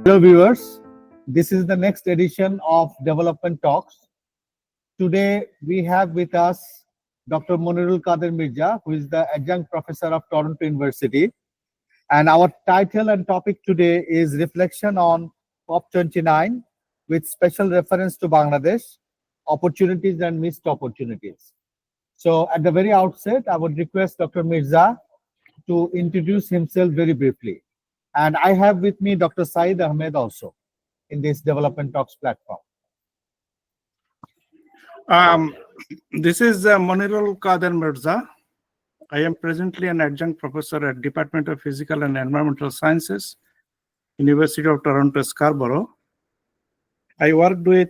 Hello viewers, this is the next edition of Development Talks. Today we have with us Dr. Monirul Qader Mirza, who is the Adjunct Professor of Toronto University. And our title and topic today is Reflection on COP-29 with special reference to Bangladesh, Opportunities and Missed Opportunities. So at the very outset, I would request Dr. Mirza to introduce himself very briefly. And I have with me Dr. Saeed Ahmed also in this Development Talks platform. This is Monirul Qader Mirza. I am presently an adjunct professor at Department of Physical and Environmental Sciences, University of Toronto Scarborough. I worked with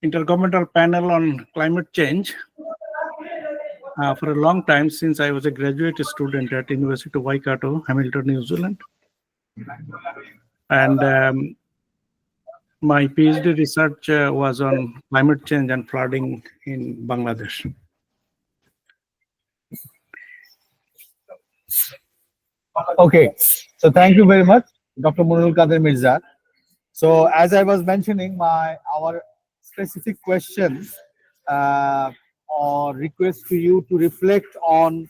Intergovernmental Panel on Climate Change for a long time, since I was a graduate student at University of Waikato, Hamilton, New Zealand. And my PhD research was on climate change and flooding in Bangladesh. Okay, so thank you very much, Dr. Monirul Qader Mirza. So as I was mentioning, our specific question or request to you to reflect on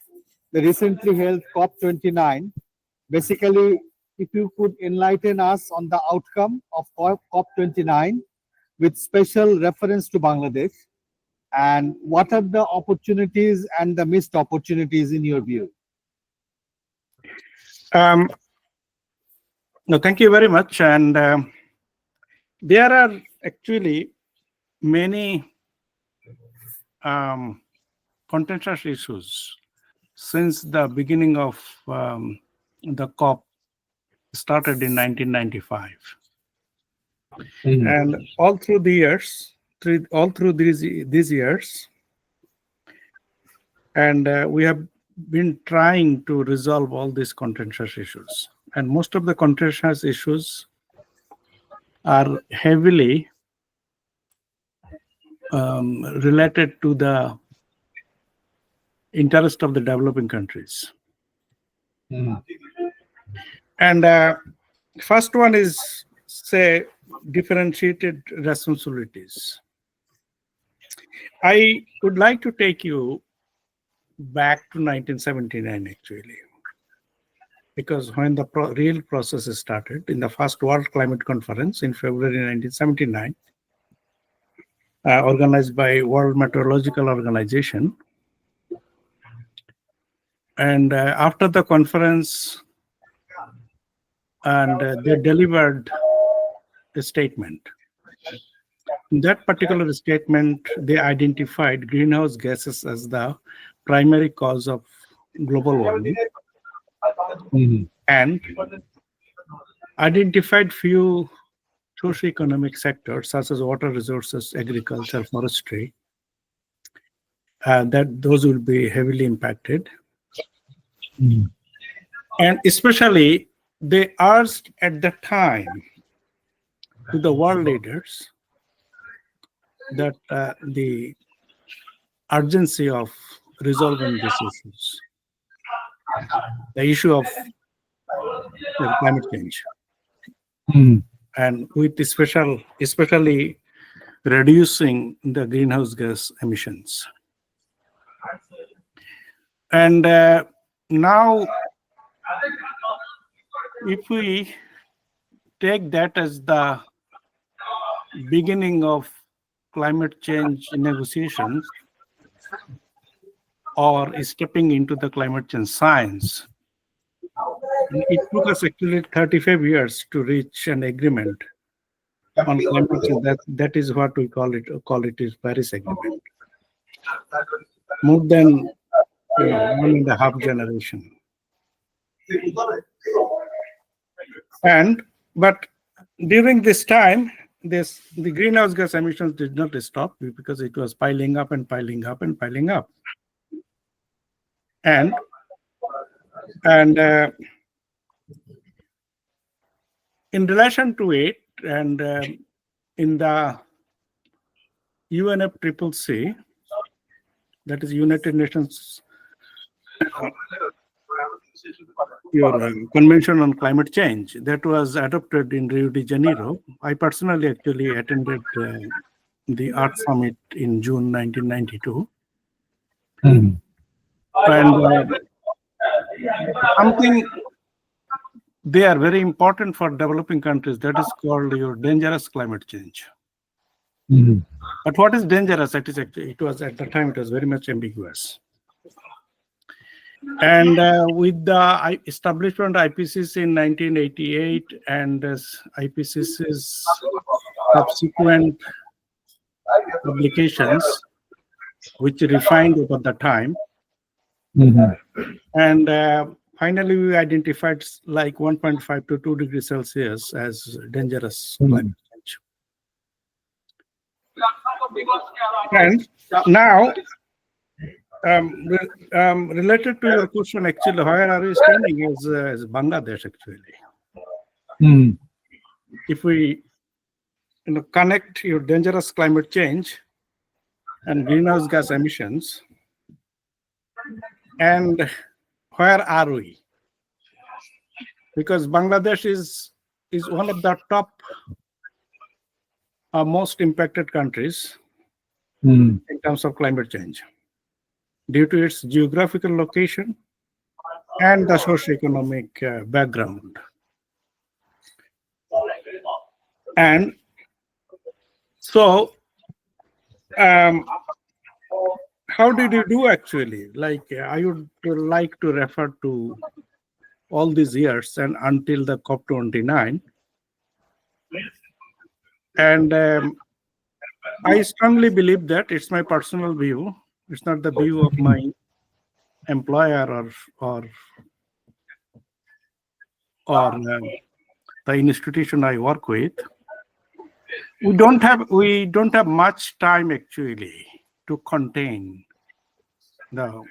the recently held COP-29. Basically, if you could enlighten us on the outcome of COP-29 with special reference to Bangladesh, and what are the opportunities and the missed opportunities in your view? No, thank you very much. And there are actually many contentious issues since the beginning of the COP started in 1995. And all through the years, these years, and we have been trying to resolve all these contentious issues. And most of the contentious issues are heavily related to the interest of the developing countries. And first one is, say, differentiated responsibilities. I would like to take you back to 1979, actually, because when the real process started in the first World Climate Conference in February 1979, organized by World Meteorological Organization. And after the conference, and they delivered a statement. In that particular statement, they identified greenhouse gases as the primary cause of global warming, and identified few socioeconomic sectors such as water resources, agriculture, forestry, that those will be heavily impacted. And especially, they urged at the time to the world leaders that the urgency of resolving these issues, the issue of climate change, and with especially reducing the greenhouse gas emissions. And now, if we take that as the beginning of climate change negotiations, or stepping into the climate change science, it took us actually 35 years to reach an agreement on climate change. That is what we call it is Paris Agreement. More than 1.5 generation. But during this time, the greenhouse gas emissions did not stop, because it was piling up and piling up and piling up. And in relation to it, and in the UNFCCC, that is United Nations Convention on Climate Change that was adopted in Rio de Janeiro. I personally actually attended the Earth Summit in June 1992. Mhm. And something they are very important for developing countries, that is called your dangerous climate change. Mhm. But what is dangerous? It was at the time, it was very much ambiguous. And with the establishment of IPCC in 1988 and IPCC's subsequent publications, which refined over the time, Mhm. and finally we identified like 1.5 to 2 degrees Celsius as dangerous climate change. And now, related to your question, actually, where are we standing as Bangladesh, actually? Mhm. If we connect your dangerous climate change and greenhouse gas emissions, and where are we? Because Bangladesh is one of the top most impacted countries Mhm. in terms of climate change due to its geographical location and the socioeconomic background. And so, how did you do actually? Like, I would like to refer to all these years and until the COP-29. And I strongly believe that it's my personal view. It's not the view of my employer or the institution I work with. We don't have much time actually to contain the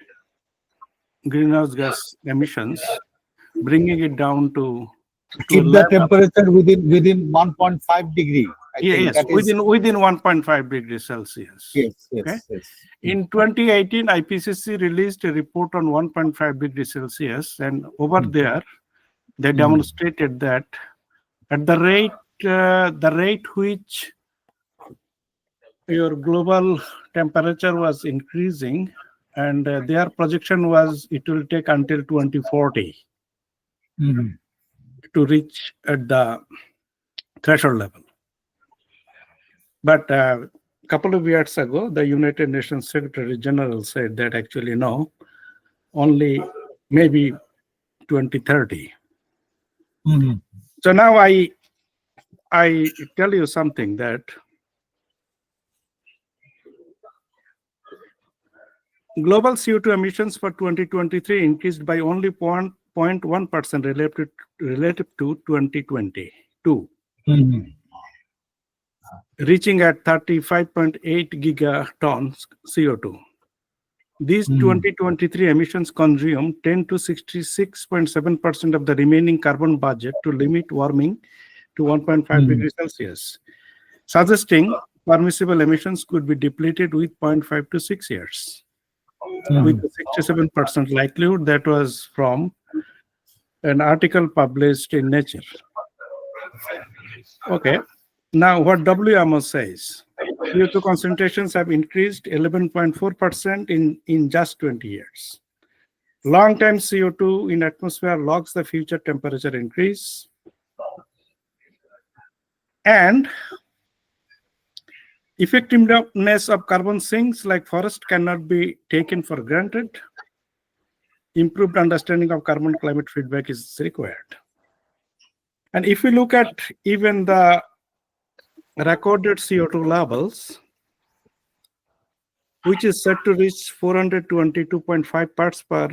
greenhouse gas emissions, bringing it down to Keep the temperature within 1.5 degree. Yes, within 1.5 degrees Celsius. Yes, Okay? yes, yes. In 2018, IPCC released a report on 1.5 degrees Celsius, and over there, they demonstrated that at the rate which your global temperature was increasing, and their projection was it will take until 2040 Mhm. to reach at the threshold level. But a couple of years ago, the United Nations Secretary General said that actually no, only maybe 2030. Mhm. So now I tell you something that global CO2 emissions for 2023 increased by only 0.1% relative to 2022, Mhm. reaching at 35.8 gigatons CO2. These 2023 emissions consume 10 to 66.7% of the remaining carbon budget to limit warming to 1.5 degrees Celsius, suggesting permissible emissions could be depleted with 0.5 to 6 years, with a 67% likelihood. That was from an article published in Nature. Okay. Now, what WMO says, CO2 concentrations have increased 11.4% in just 20 years. Long-term CO2 in atmosphere logs the future temperature increase. And effectiveness of carbon sinks like forest cannot be taken for granted. Improved understanding of carbon climate feedback is required. And if we look at even the recorded CO2 levels, which is set to reach 422.5 parts per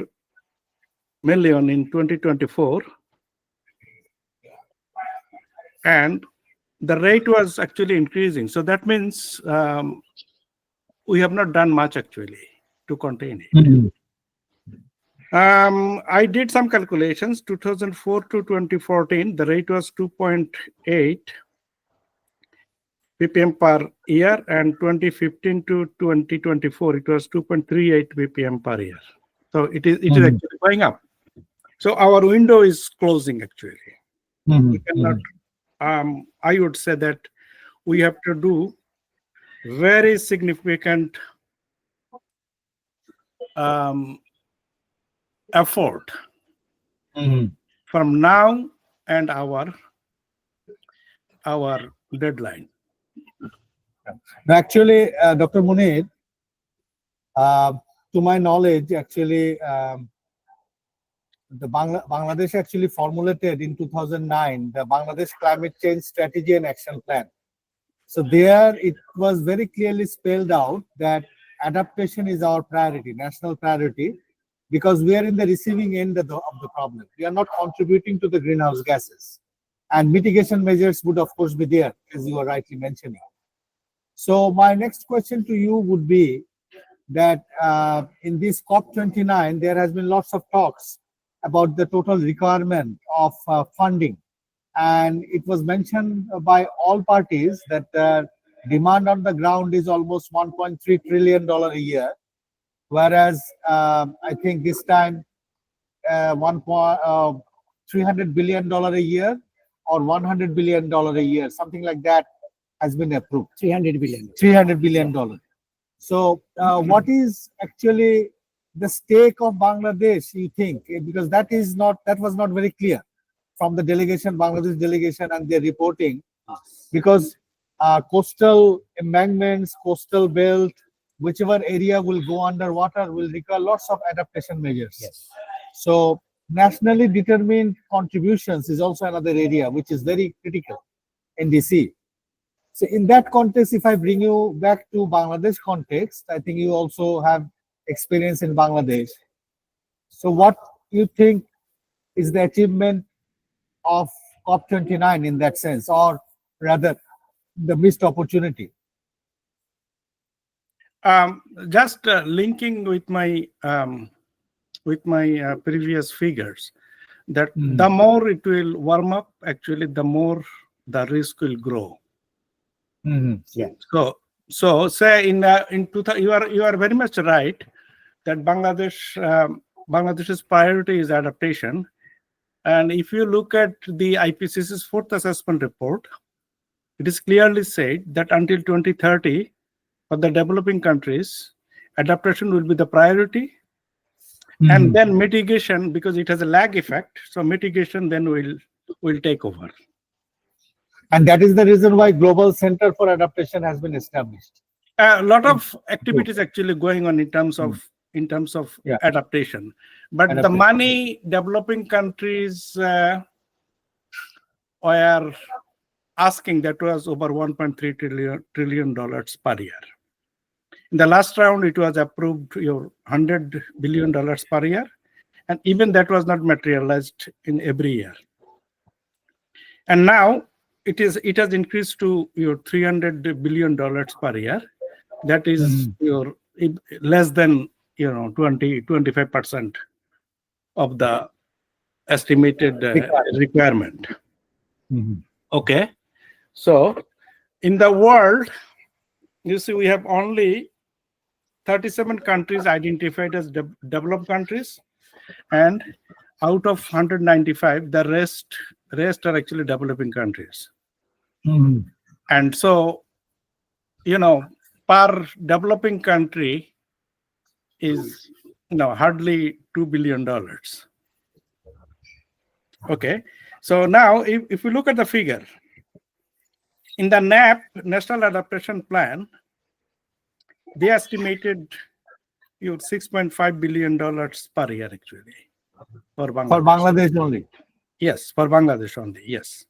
million in 2024, and the rate was actually increasing. So that means we have not done much actually to contain it. I did some calculations. 2004 to 2014, the rate was 2.8 ppm per year, and 2015 to 2024, it was 2.38 ppm per year. So it is actually going up. So our window is closing actually. Mhm, We cannot, I would say that we have to do very significant effort mhm. from now and our deadline. Actually, Dr. Munir, to my knowledge, actually, Bangladesh actually formulated in 2009 the Bangladesh Climate Change Strategy and Action Plan. So there it was very clearly spelled out that adaptation is our priority, national priority, because we are in the receiving end of the problem. We are not contributing to the greenhouse gases. And mitigation measures would, of course, be there, as you were rightly mentioning. So my next question to you would be that in this COP-29, there has been lots of talks about the total requirement of funding. And it was mentioned by all parties that the demand on the ground is almost $1.3 trillion a year, whereas I think this time $300 billion a year or $100 billion a year, something like that has been approved. $300 billion. $300 billion. So what is actually the stake of Bangladesh, you think? Because that was not very clear from the delegation, Bangladesh delegation, and their reporting, because coastal embankments, coastal belt, whichever area will go underwater will require lots of adaptation measures. Yes. So nationally determined contributions is also another area which is very critical in the sea. So in that context, if I bring you back to Bangladesh context, I think you also have experience in Bangladesh. So what you think is the achievement of COP-29 in that sense, or rather the missed opportunity? Just linking with my previous figures, that the more it will warm up, actually, the more the risk will grow. Yeah. So say in 2000, you are very much right that Bangladesh's priority is adaptation. And if you look at the IPCC's fourth assessment report, it is clearly said that until 2030, for the developing countries, adaptation will be the priority. And then mitigation, because it has a lag effect, so mitigation then will take over. And that is the reason why Global Center for Adaptation has been established. A lot of activities actually going on in terms of Yeah. adaptation, but the Adaptation. money developing countries were asking, that was over $1.3 trillion per year. In the last round, it was approved $100 billion per year, and even that was not materialized in every year. And now it has increased to $300 billion per year. That is less than 25% of the estimated requirement. Okay, so in the world, you see, we have only 37 countries identified as developed countries, and out of 195, the rest are actually developing countries. And so, per developing country is hardly $2 billion. Okay, so now if we look at the figure, in the NAP, National Adaptation Plan, they estimated $6.5 billion per year actually for Bangladesh. For Bangladesh only. Yes, for Bangladesh only. Yes,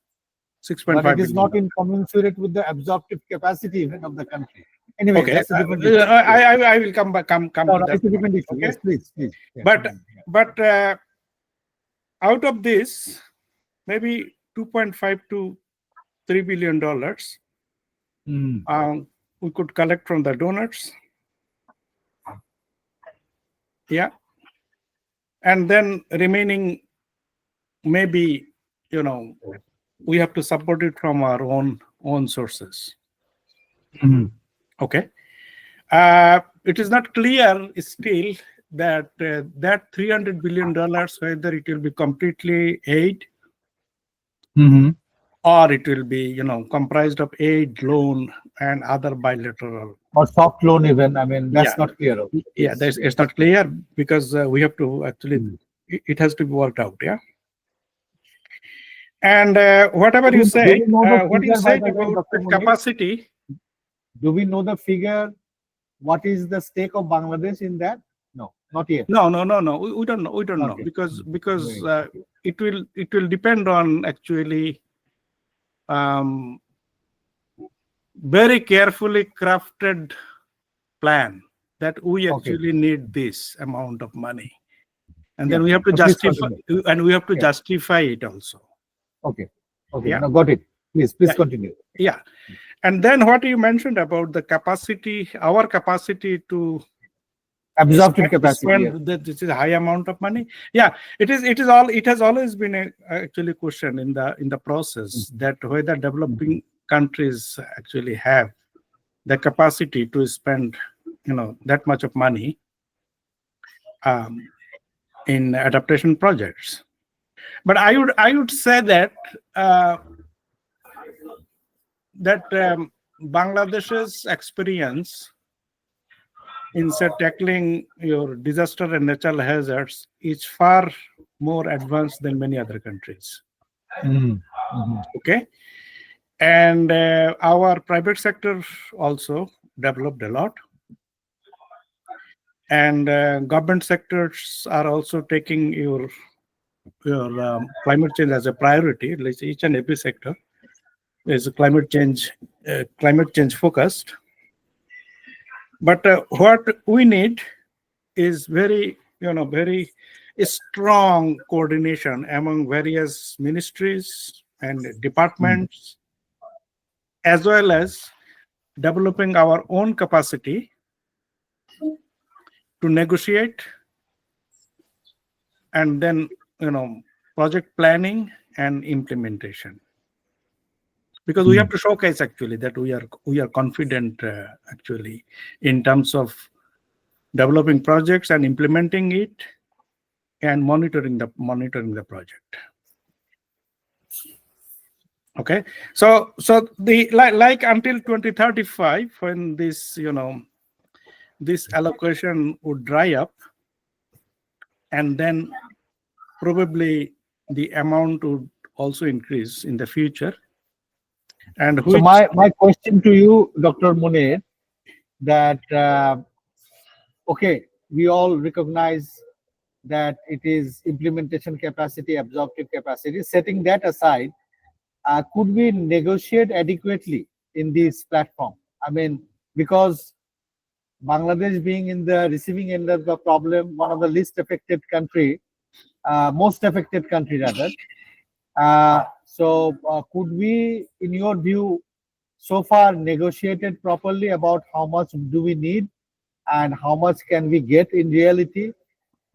6.5. But it is not incommensurate with the absorptive capacity even of the country. Anyway, Okay, that's a different issue. I will come back. Come No, to that. it's a different issue. Okay? Yes, please. Yeah. But out of this, maybe $2.5 to $3 billion we could collect from the donors. Yeah, and then remaining, maybe we have to support it from our own sources. Okay, it is not clear still that that $300 billion, whether it will be completely aid or it will be, comprised of aid, loan, and other bilateral. Or soft loan even. I mean, that's Yeah. not clear. Okay. Yeah, it's not clear because we have to actually, it has to be worked out. Yeah. And whatever Do you we said, know the what you figure, by said the way, about Dr. the Munir? capacity, Do we know the figure? What is the stake of Bangladesh in that? No, not yet. no. We don't know. We don't know Okay. because Right. it will depend on actually very carefully crafted plan that we Okay. actually need this amount of money, and Yeah. then we have to So please justify, continue. and we have to Yeah. justify it also. Okay. Okay. Yeah. Now got it. Please Yeah. continue. Yeah. And then what you mentioned about the capacity, our capacity to Absorptive capacity. spend Yes. this is a high amount of money. Yeah, it has always been a actually question in the process that whether developing countries actually have the capacity to spend that much of money in adaptation projects. But I would say that Bangladesh's experience in tackling your disaster and natural hazards is far more advanced than many other countries. Okay, and our private sector also developed a lot, and government sectors are also taking your climate change as a priority. Like each and every sector is climate change focused. But what we need is very strong coordination among various ministries and departments, as well as developing our own capacity to negotiate, and then project planning and implementation. Because we have to showcase actually that we are confident actually in terms of developing projects and implementing it and monitoring the project. Okay, so the like until 2035, when this this allocation would dry up, and then probably the amount would also increase in the future. And So my question to you, Dr. Munir, that okay, we all recognize that it is implementation capacity, absorptive capacity. Setting that aside, could we negotiate adequately in this platform? I mean, because Bangladesh being in the receiving end of the problem, one of the least affected country, most affected country rather. So could we, in your view, so far negotiated properly about how much do we need and how much can we get in reality,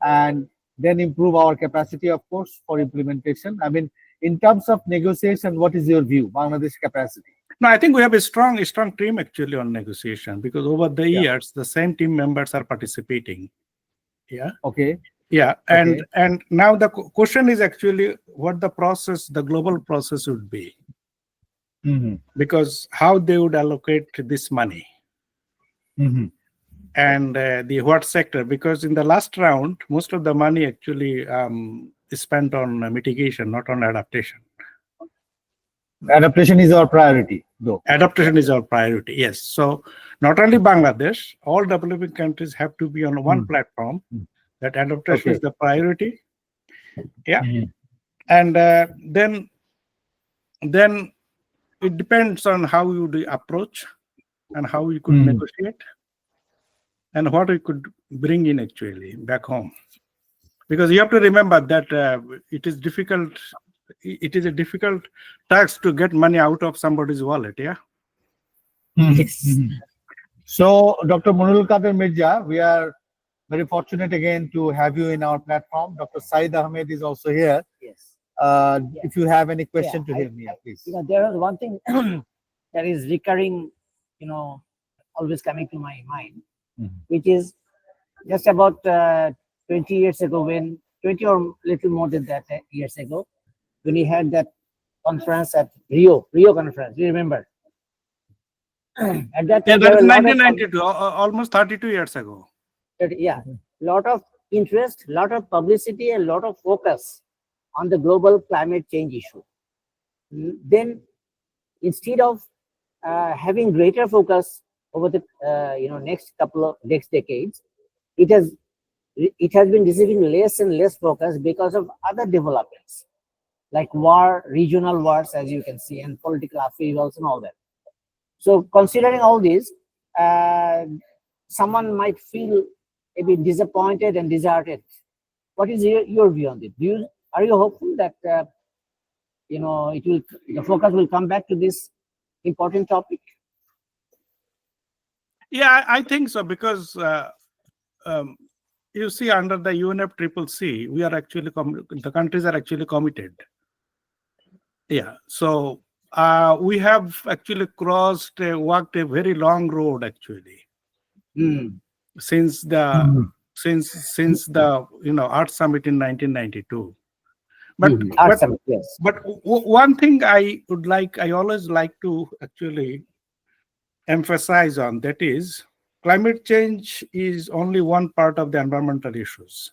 and then improve our capacity, of course, for implementation? I mean, in terms of negotiation, what is your view, Bangladesh capacity? No, I think we have a strong team actually on negotiation, because over the years, the same team members are participating. Yeah. Okay. Yeah, and now the question is actually what the global process would be, because how they would allocate this money, and the what sector, because in the last round, most of the money actually is spent on mitigation, not on adaptation. Adaptation is our priority, though. Adaptation is our priority, yes. So not only Bangladesh, all developing countries have to be on one platform. That adaptation is the priority. Yeah. And then it depends on how you do approach and how we could negotiate and what we could bring in actually back home. Because you have to remember that it is difficult. It is a difficult task to get money out of somebody's wallet. Yeah. So, Dr. Monirul Qader Mirza, we are very fortunate again to have you in our platform. Dr. Saeed Ahmed is also here. Yes. If you have any question to him, please. There is one thing that is recurring, always coming to my mind, which is just about 20 years ago, when 20 or little more than that years ago, when we had that conference at Rio conference. Do you remember? At that Yeah, time, that there is were a lot of 1992, almost 32 years ago. yeah, lot of interest, lot of publicity, and lot of focus on the global climate change issue. Then, instead of having greater focus over the next decades, it has been receiving less and less focus because of other developments like regional wars, as you can see, and political upheavals and all that. So, considering all this, someone might feel a bit disappointed and disheartened. What is your view on it? Are you hopeful that the focus will come back to this important topic? Yeah, I think so, because you see, under the UNFCCC, we are actually the countries are actually committed. Yeah, so we have actually walked a very long road actually since the since the Art Summit in 1992. But Art Summit, yes. But one thing I always like to actually emphasize on, that is, climate change is only one part of the environmental issues.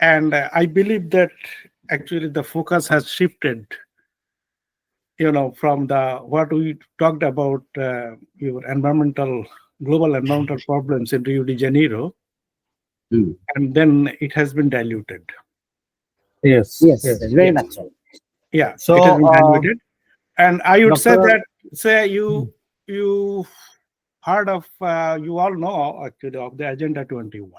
And I believe that actually the focus has shifted, from what we talked about, your global environmental problems in Rio de Janeiro, and then it has been diluted. Yes, very much so. Yeah, so it has been diluted. And I would say Dr. that, you heard of, you all know actually of the Agenda 21.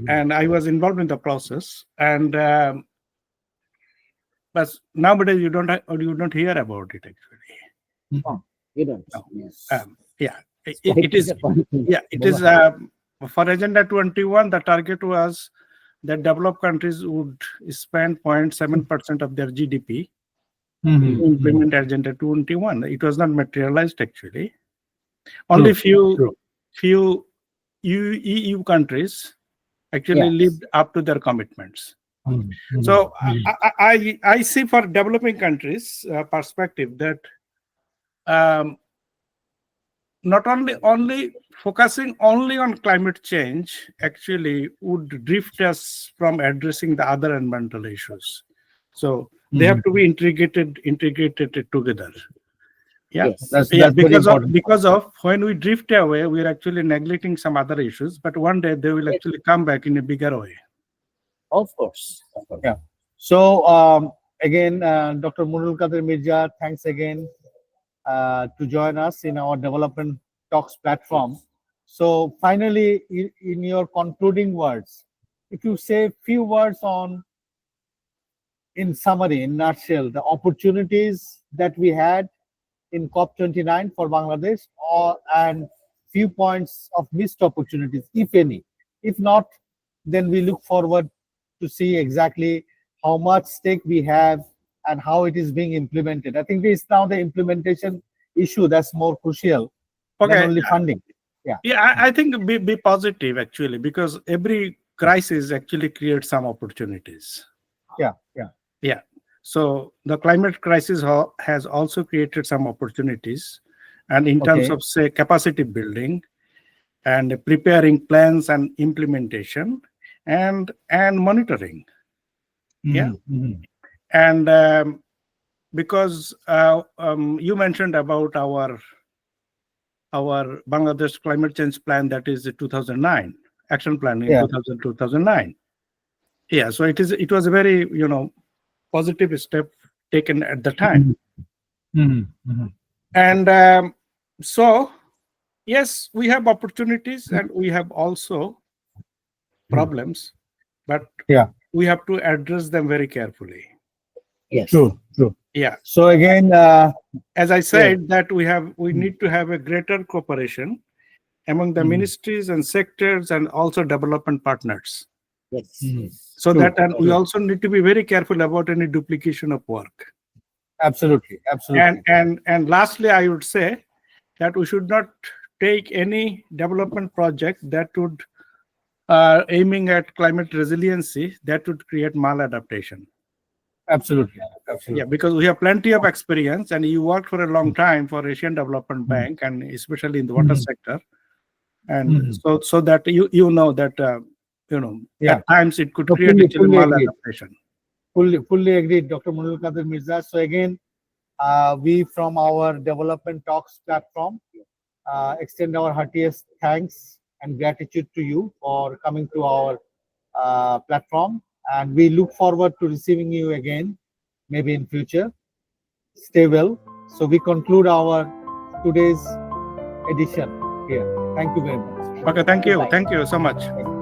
And I was involved in the process, and but nowadays you don't hear about it actually. No, you don't. No. Yes. It is for Agenda 21. The target was that developed countries would spend 0.7% of their GDP to implement Agenda 21. It was not materialized actually. Only few EU countries actually lived up to their commitments. So I see, for developing countries perspective, that not only focusing only on climate change actually would drift us from addressing the other environmental issues. So they have to be integrated together. Yeah, that's because of when we drift away, we're actually neglecting some other issues, but one day they will actually come back in a bigger way. Of course. Yeah. So again, Dr. Monirul Qader Mirza, thanks again to join us in our Development Talks platform. So finally, in your concluding words, if you say a few words on, in summary, in nutshell, the opportunities that we had in COP-29 for Bangladesh, and few points of missed opportunities, if any. If not, then we look forward to see exactly how much stake we have and how it is being implemented. I think it's now the implementation issue that's more crucial than only funding. Yeah, I think be positive actually, because every crisis actually creates some opportunities. Yeah. So the climate crisis has also created some opportunities, and in terms of, say, capacity building and preparing plans and implementation and monitoring. And because you mentioned about our Bangladesh climate change plan, that is the 2009 action plan in 2009. Yeah, so it was a very positive step taken at the time. And so yes, we have opportunities and we have also problems, but we have to address them very carefully. Yes. True. Yeah. So again, as I said, that we need to have a greater cooperation among the ministries and sectors and also development partners. Yes. So and we also need to be very careful about any duplication of work. Absolutely. And lastly, I would say that we should not take any development project that would aiming at climate resiliency, that would create maladaptation. Absolutely. Absolutely. Yeah, because we have plenty of experience, and you worked for a long time for Asian Development Bank, and especially in the water sector, and so that you know that at times it could No, create actually fully agreed. maladaptation. Fully agreed, Dr. Monirul Qader Mirza. So again, we from our Development Talks platform extend our heartiest thanks and gratitude to you for coming to our platform, and we look forward to receiving you again, maybe in future. Stay well. So we conclude our today's edition here. Thank you very much. Okay, thank you. Goodbye. Thank you so much.